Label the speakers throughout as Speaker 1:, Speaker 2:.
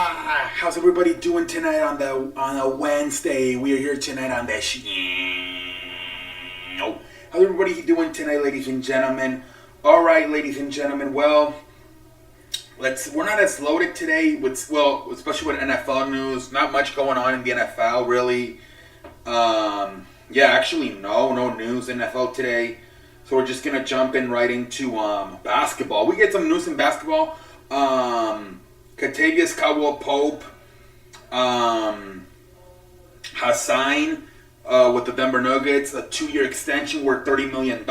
Speaker 1: How's everybody doing tonight on a Wednesday? We are here tonight on the show. How's everybody doing tonight, ladies and gentlemen? All right, ladies and gentlemen. Well, we're not as loaded today especially with NFL news. Not much going on in the NFL, really. Actually, no news in NFL today. So we're just gonna jump in right into basketball. We get some news in basketball. Kentavious Caldwell-Pope has signed with the Denver Nuggets a 2-year extension worth $30 million.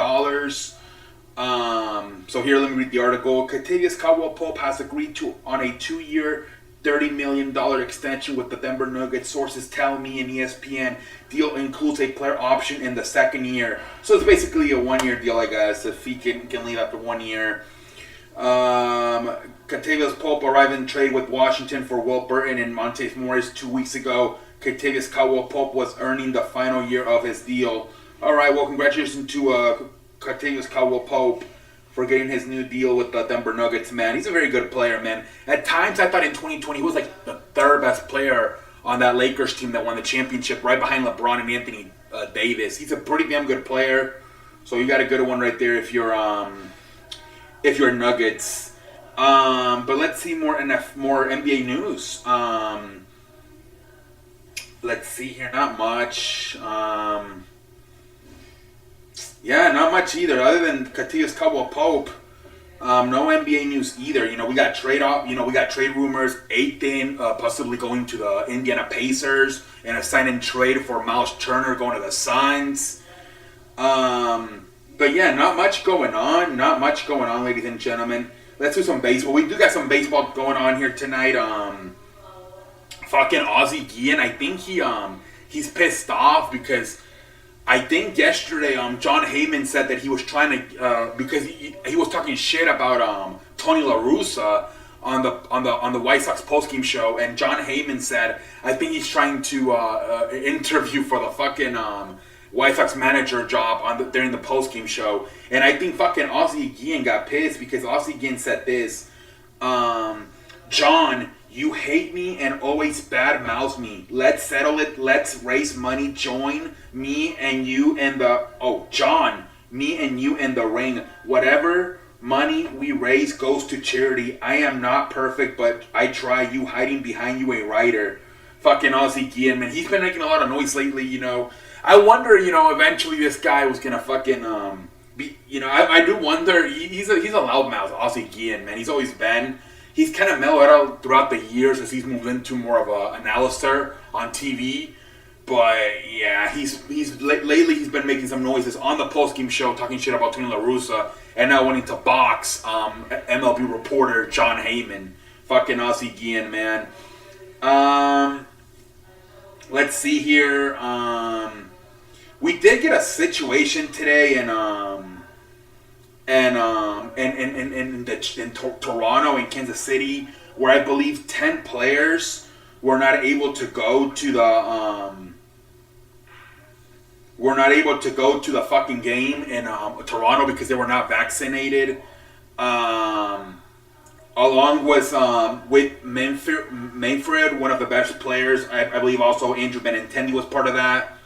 Speaker 1: So here, let me read the article. Kentavious Caldwell-Pope has agreed on a 2-year, $30 million extension with the Denver Nuggets. Sources tell me in ESPN. Deal includes a player option in the second year. So it's basically a 1-year deal, I guess, if he can leave after 1 year. Kentavious Pope arrived in trade with Washington for Will Burton and Monte Morris 2 weeks ago. Kentavious Caldwell-Pope was earning the final year of his deal. All right, well, congratulations to Kentavious Caldwell-Pope for getting his new deal with the Denver Nuggets, man. He's a very good player, man. At times, I thought in 2020 he was like the third best player on that Lakers team that won the championship, right behind LeBron and Anthony Davis. He's a pretty damn good player. So you got a good one right there if you're Nuggets. But let's see more NBA news. Let's see here. Not much. Not much either. Other than Kentavious Caldwell-Pope, no NBA news either. We got trade rumors. Ayton possibly going to the Indiana Pacers and a sign and trade for Miles Turner going to the Suns. But yeah, not much going on. Not much going on, ladies and gentlemen. Let's do some baseball. We do got some baseball going on here tonight. Fucking Ozzie Guillen, I think he's pissed off because I think yesterday John Heyman said that he was trying to because he was talking shit about Tony La Russa on the White Sox postgame show, and John Heyman said I think he's trying to interview for the fucking White Sox manager job during the postgame show, and I think fucking Ozzie Guillen got pissed because Ozzie Guillen said this, John, you hate me and always bad mouth me. Let's settle it. Let's raise money. Join me and you and me and you in the ring. Whatever money we raise goes to charity. I am not perfect, but I try. You hiding behind you a writer. Fucking Ozzie Guillen, man. He's been making a lot of noise lately, I wonder, eventually this guy was gonna fucking be, I do wonder. He's a loudmouth, Ozzie Guillen, man. He's always been. He's kind of mellowed out throughout the years as he's moved into more of an analyster on TV. But yeah, lately he's been making some noises on the postgame show, talking shit about Tony La Russa, and now wanting to box MLB reporter John Heyman. Fucking Ozzie Guillen, man. Let's see here. We did get a situation today in Toronto and Kansas City where I believe 10 players were not able to go to the fucking game in Toronto because they were not vaccinated. Along with Manfred, one of the best players. I believe also Andrew Benintendi was part of that.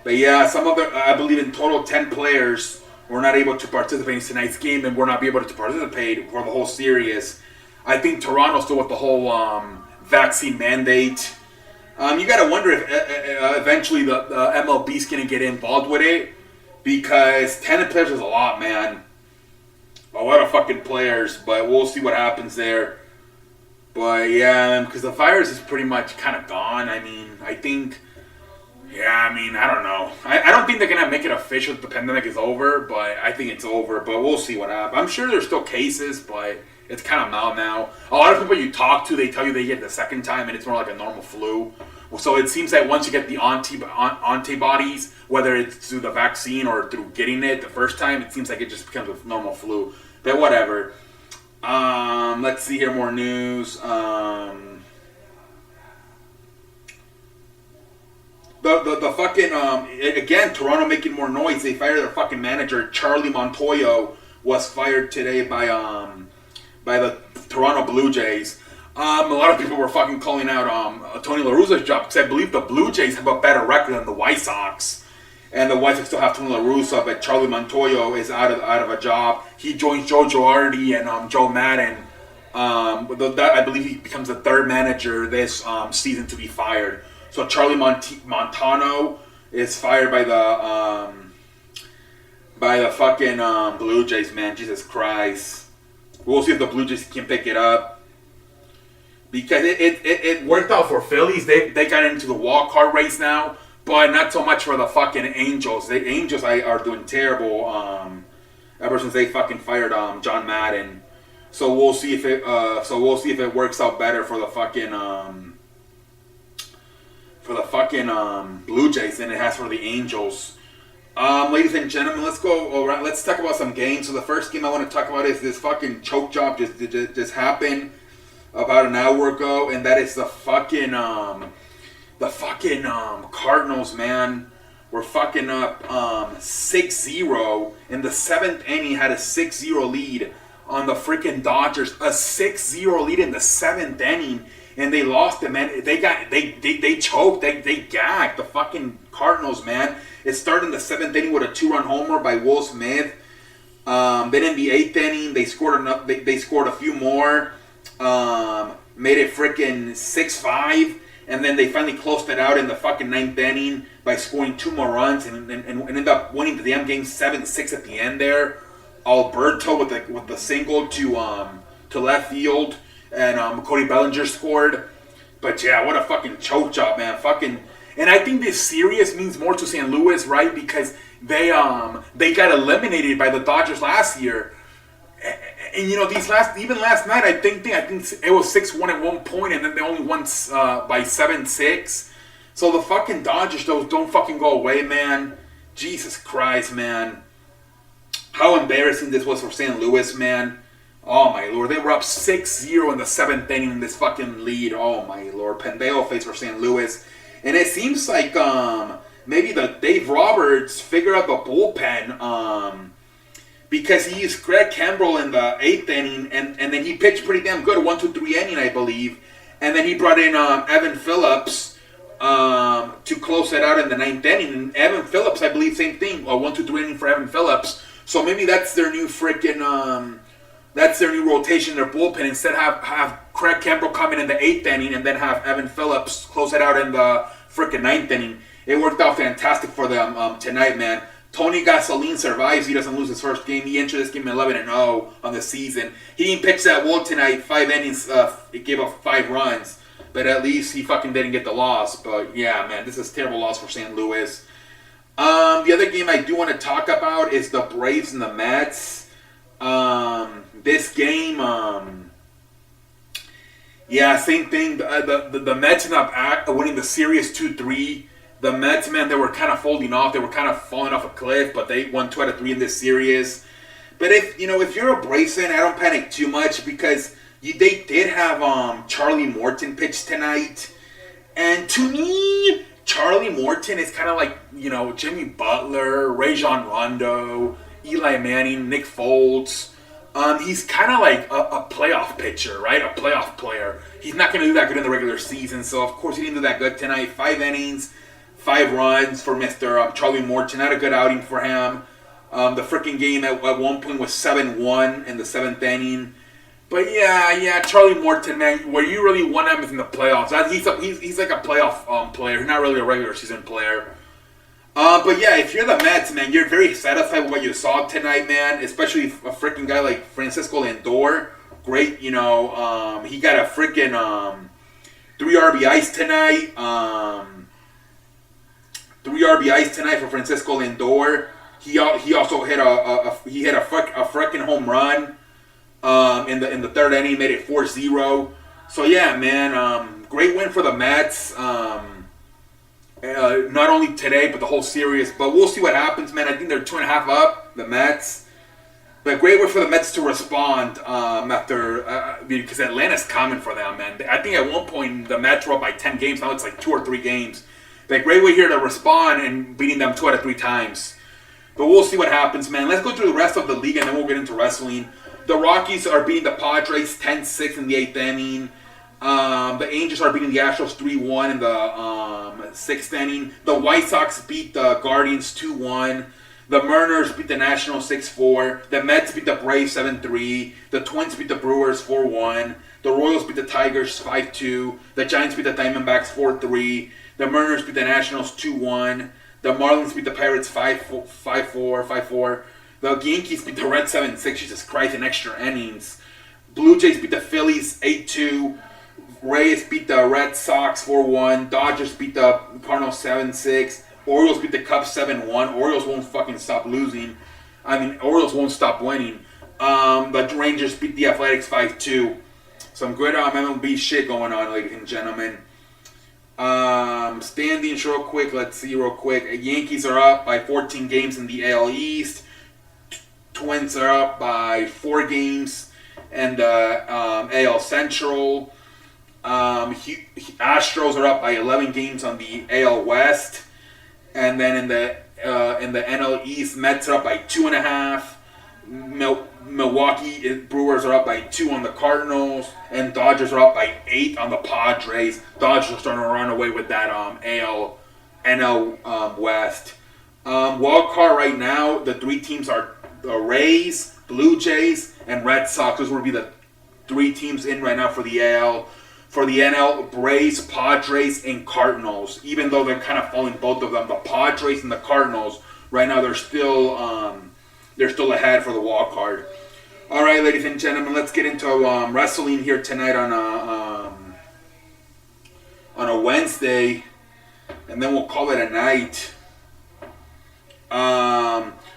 Speaker 1: But yeah, I believe in total 10 players were not able to participate in tonight's game and were not able to participate for the whole series. I think Toronto still with the whole vaccine mandate. You gotta wonder if eventually the MLB's gonna get involved with it because 10 players is a lot, man. A lot of fucking players, but we'll see what happens there. But yeah, because the virus is pretty much kind of gone. I mean, I don't know. I don't think they're going to make it official that the pandemic is over, but I think it's over. But we'll see what happens. I'm sure there's still cases, but it's kind of mild now. A lot of people you talk to, they tell you they get the second time, and it's more like a normal flu. So it seems that once you get the antibodies, whether it's through the vaccine or through getting it the first time, it seems like it just becomes a normal flu. But whatever. Let's see here, more news. The fucking again, Toronto making more noise. They fired their fucking manager. Charlie Montoyo was fired today by the Toronto Blue Jays. A lot of people were fucking calling out Tony La Russa's job because I believe the Blue Jays have a better record than the White Sox. And the White Sox still have Tony La Russa, but Charlie Montoyo is out of a job. He joins Joe Girardi and Joe Madden. I believe he becomes the third manager this season to be fired. So Charlie Montano is fired by the fucking Blue Jays, man. Jesus Christ. We'll see if the Blue Jays can pick it up. Because it worked out for Phillies. They got into the wild card race now. But not so much for the fucking Angels. The Angels are doing terrible ever since they fucking fired John Madden. So we'll see if it works out better for the fucking Blue Jays than it has for the Angels. Ladies and gentlemen, let's go around. Let's talk about some games. So the first game I want to talk about is this fucking choke job just happened about an hour ago, and that is the fucking Cardinals, man, were fucking up 6-0 in the 7th inning. Had a 6-0 lead on the freaking Dodgers. A 6-0 lead in the 7th inning, and they lost it, man. They choked. They gagged the fucking Cardinals, man. It started in the 7th inning with a 2-run homer by Will Smith. Then in the 8th inning, they scored enough. They scored a few more. Made it freaking 6-5. And then they finally closed it out in the fucking 9th inning by scoring 2 more runs and ended up winning the damn game 7-6 at the end there. Alberto with the single to left field, and Cody Bellinger scored. But yeah, what a fucking choke job, man. And I think this series means more to St. Louis, right? Because they got eliminated by the Dodgers last year. And you know, even last night, I think it was 6-1 at one point, and then they only won by 7-6. So the fucking Dodgers, those don't fucking go away, man. Jesus Christ, man. How embarrassing this was for St. Louis, man. Oh my lord, they were up 6-0 in the 7th inning in this fucking lead. Oh my lord, Pendejo face for St. Louis, and it seems like maybe the Dave Roberts figured out the bullpen. Because he used Greg Kimbrell in the 8th inning, and then he pitched pretty damn good, 1-2-3 inning, I believe. And then he brought in Evan Phillips to close it out in the 9th inning. And Evan Phillips, I believe, same thing, 1-2-3 inning for Evan Phillips. So maybe that's their new freaking, that's their new rotation, their bullpen. Instead, have Craig Kimbrell come in the 8th inning, and then have Evan Phillips close it out in the freaking 9th inning. It worked out fantastic for them tonight, man. Tony Gasolin survives. He doesn't lose his first game. He entered this game 11-0 on the season. He didn't pitch that well tonight. 5 innings. He gave up 5 runs. But at least he fucking didn't get the loss. But yeah, man, this is a terrible loss for St. Louis. The other game I do want to talk about is the Braves and the Mets. This game, yeah, same thing. The Mets ended up winning the series 2-3. The Mets, man, they were kind of folding off. They were kind of falling off a cliff, but they won 2 out of 3 in this series. But if you're a Braves fan, I don't panic too much because they did have Charlie Morton pitch tonight. And to me, Charlie Morton is kind of like, Jimmy Butler, Rajon Rondo, Eli Manning, Nick Foles. He's kind of like a playoff pitcher, right? A playoff player. He's not going to do that good in the regular season, so of course he didn't do that good tonight. 5 innings. 5 runs for Mr. Charlie Morton. Not a good outing for him. The freaking game at one point was 7-1 in the 7th inning. But yeah, Charlie Morton, man, where you really want him is in the playoffs. He's like a playoff player, not really a regular season player. But yeah, if you're the Mets, man, you're very satisfied with what you saw tonight, man. Especially a freaking guy like Francisco Lindor. Great, he got a freaking 3 RBIs tonight. 3 RBIs tonight for Francisco Lindor. He also hit a freaking home run in the 3rd inning, made it 4-0. So yeah, man, great win for the Mets. Not only today but the whole series. But we'll see what happens, man. I think they're 2.5 up, the Mets. But great way for the Mets to respond after because Atlanta's coming for them, man. I think at one point the Mets were up by 10 games. Now it's like 2 or 3 games. But great way here to respond and beating them 2 out of 3 times. But we'll see what happens, man. Let's go through the rest of the league and then we'll get into wrestling. The Rockies are beating the Padres 10-6 in the 8th inning. The Angels are beating the Astros 3-1 in the sixth inning. The White Sox beat the Guardians 2-1. The Mariners beat the Nationals 6-4. The Mets beat the Braves 7-3. The Twins beat the Brewers 4-1. The Royals beat the Tigers 5-2. The Giants beat the Diamondbacks 4-3. The Mariners beat the Nationals 2-1. The Marlins beat the Pirates 5-4. The Yankees beat the Reds 7-6. Jesus Christ, in extra innings. Blue Jays beat the Phillies 8-2. Rays beat the Red Sox 4-1. Dodgers beat the Cardinals 7-6. Orioles beat the Cubs 7-1. Orioles won't fucking stop losing. Orioles won't stop winning. The Rangers beat the Athletics 5-2. Some good MLB shit going on, ladies and gentlemen. Standings real quick. Let's see real quick. Yankees are up by 14 games in the AL East. Twins are up by 4 games in the AL Central. Astros are up by 11 games on the AL West. And then in the NL East, Mets are up by 2.5. Milwaukee Brewers are up by 2 on the Cardinals, and Dodgers are up by 8 on the Padres. Dodgers are starting to run away with that NL West. Wild card right now, the 3 teams are the Rays, Blue Jays, and Red Sox. Those would be the 3 teams in right now for the AL. For the NL, Braves, Padres, and Cardinals. Even though they're kind of falling, both of them, the Padres and the Cardinals, right now they're still ahead for the wild card. All right, ladies and gentlemen, let's get into wrestling here tonight on a Wednesday, and then we'll call it a night.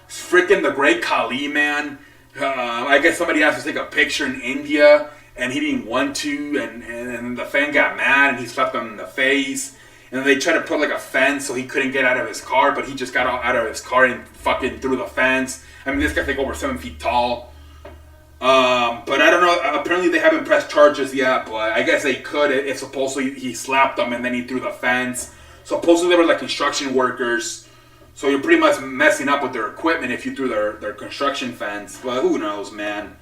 Speaker 1: Freaking the Great Khali, man. I guess somebody asked to take a picture in India, and he didn't want to, and the fan got mad, and he slapped him in the face. And they tried to put like a fence so he couldn't get out of his car, but he just got out of his car and fucking through the fence. I mean, this guy's like over 7 feet tall. But I don't know. Apparently they haven't pressed charges yet, but I guess they could if supposedly he slapped them and then he threw the fence. Supposedly they were like construction workers, so you're pretty much messing up with their equipment if you threw their construction fence. But who knows, man.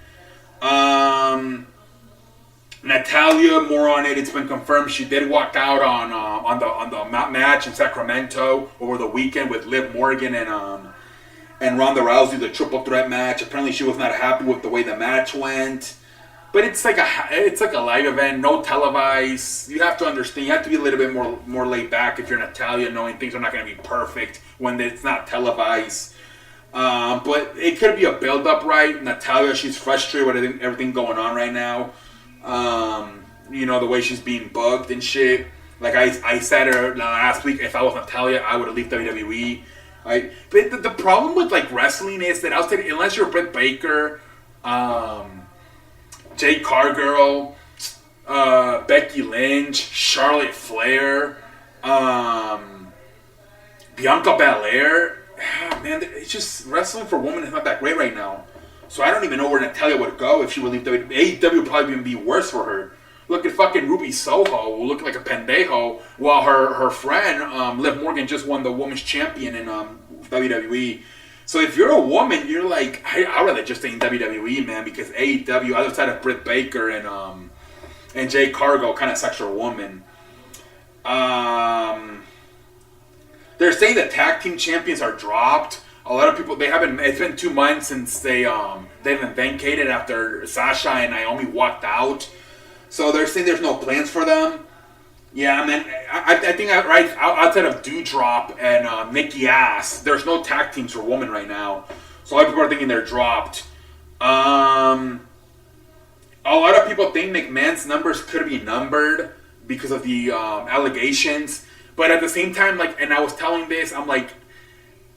Speaker 1: Natalya, more on it. It's been confirmed she did walk out on the match in Sacramento over the weekend with Liv Morgan and Ronda Rousey, the triple threat match. Apparently, she was not happy with the way the match went. But it's like a live event, no televised. You have to understand. You have to be a little bit more laid back if you're Natalya, knowing things are not going to be perfect when it's not televised. But it could be a build-up, right? Natalya, she's frustrated with everything going on right now. The way she's being bugged and shit. Like I said her last week, if I was Natalya, I would have left WWE. Right? But the problem with like wrestling is that unless you're Britt Baker, Jade Cargill, Becky Lynch, Charlotte Flair, Bianca Belair, man, it's just wrestling for women is not that great right now. So I don't even know where Natalya would go if she would leave WWE. AEW would probably even be worse for her. Look at fucking Ruby Soho, looking like a pendejo, while her friend, Liv Morgan, just won the Women's Champion in WWE. So if you're a woman, you're like, I'd rather just stay in WWE, man, because AEW, outside of Britt Baker and Jade Cargill, kind of sucks for a woman. They're saying that tag team champions are dropped. A lot of people, it's been 2 months since they've been vacated after Sasha and Naomi walked out. So they're saying there's no plans for them. Yeah, man, I think right outside of Doudrop and Nikki Ass, there's no tag teams for women right now. So a lot of people are thinking they're dropped. A lot of people think McMahon's numbers could be numbered because of the allegations. But at the same time, and I was telling this, I'm like,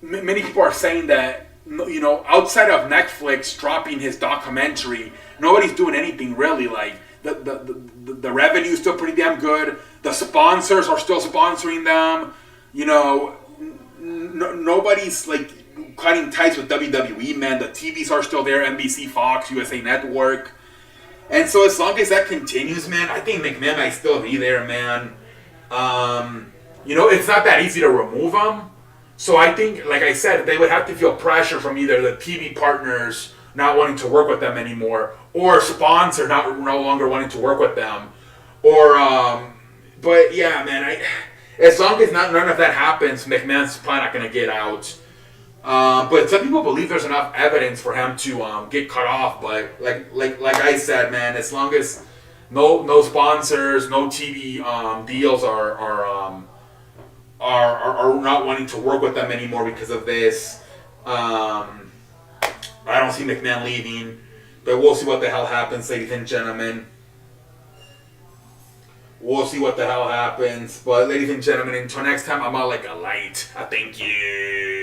Speaker 1: many people are saying that, outside of Netflix dropping his documentary, nobody's doing anything really. Like, the revenue is still pretty damn good. The sponsors are still sponsoring them. Nobody's, cutting ties with WWE, man. The TVs are still there, NBC, Fox, USA Network. And so as long as that continues, man, I think McMahon might still be there, man. It's not that easy to remove him. So I think, like I said, they would have to feel pressure from either the TV partners not wanting to work with them anymore, or sponsor no longer wanting to work with them, Or but yeah, man, as long as none of that happens, McMahon's probably not gonna get out. But some people believe there's enough evidence for him to get cut off. But like I said, man, as long as no sponsors, no TV deals are not wanting to work with them anymore because of this. I don't see McMahon leaving, but we'll see what the hell happens, ladies and gentlemen. We'll see what the hell happens. But ladies and gentlemen, until next time, I'm out like a light. Thank you.